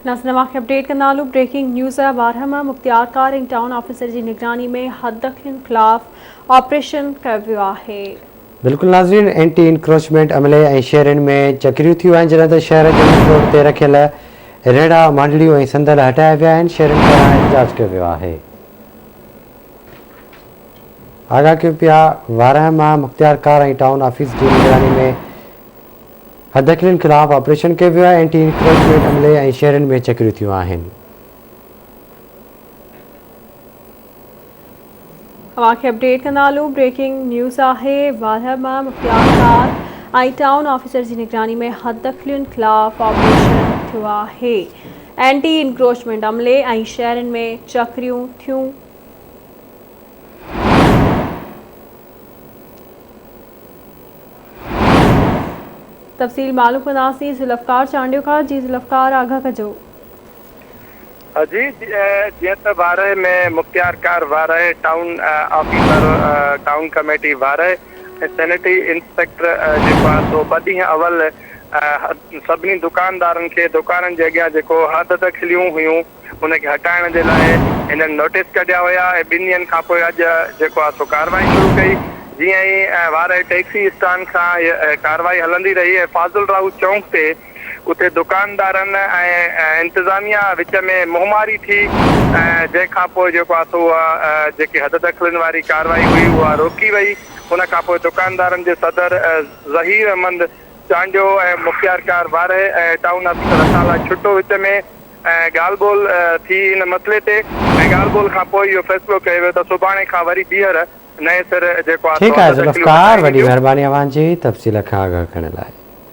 नाज़रीन खे अपडेट कंदालू ब्रेकिंग न्यूज़ वारहमा मुख्तियार कार टाउन ऑफिसर की निगरानी में हद खिलाफ ऑपरेशन किया वियो आहे। बिल्कुल नाज़रीन, एंटी इंक्रोचमेंट अमले ऐं शहरनि में चक्रियूं थियूं आहिनि जॾहिं त शहर जे रोड ते रखियल रेड़ा मांडलियूं ऐं संदल हटाया विया आहिनि। शहरनि पारां एहतजाज कयो वियो आहे। आगाह कयो पिया वारहमा मुख्तियार कार टाउन ऑफिस की निगरानी में हदखिलनि खिलाफ ऑपरेशन किया वियो आहे। एंटी इंक्रोचमेंट अमले ऐं शहरनि में चक्रियूं थियूं आहिनि। खे अपडेट कंदालू ब्रेकिंग न्यूज़ आहे। वारहमा मुख्तियार कार टाउन ऑफिसर की निगरानी में हदखिलनि खिलाफ ऑपरेशन थियो आहे। एंटी इंक्रोचमेंट अमले ऐं शहरनि में चक्रियूं थियूं। तफ़सील मालूम कंदासीं ज़ुल्फ़कार चांडियो का। जी ज़ुल्फ़कार आगाह कजो। जी जीअं त वारह में मुख्तियार कार वारह टाउन ऑफिसर टाउन कमेटी वारह ऐं सैनिटरी इंस्पेक्टर जेको आहे सो ॿ ॾींहं अवल सभिनी दुकानदारनि खे दुकाननि जे अॻियां जेको हद खिलियूं हुयूं उनखे हटाइण जे लाइ हिननि नोटिस कढिया हुया ऐं 2 ॾींहंनि खां पोइ अॼु जेको आहे सो कार्रवाई शुरू कई। जीअं ई वारह टैक्सी स्टैंड खां कार्रवाई हलंदी रही ऐं फाज़ुल राऊ चौक ते उते दुकानदारनि ऐं इंतज़ामिया विच में मुहमारी थी। जंहिंखां पोइ जेको आहे सो उहा जेकी हद दख़लनि वारी कार्रवाई हुई उहा रोकी वई। उन खां पोइ दुकानदारनि जे सदर ज़हीर अहमद चांडियो ऐं मुख्तियार कार वारह ऐं टाउन ऑफिसर असां छुटो विच में ॻाल्हि ॿोल थी इन मसइले ते ऐं ॻाल्हि ॿोल खां पोइ इहो फ़ैसिलो कयो वियो त सुभाणे खां वरी ॿीहर नए सिर जेको आहे ठीकु आहे ज़ुल्फ़कार, वॾी महिरबानी अवां जी तफ़सील खां आगाह करण लाइ।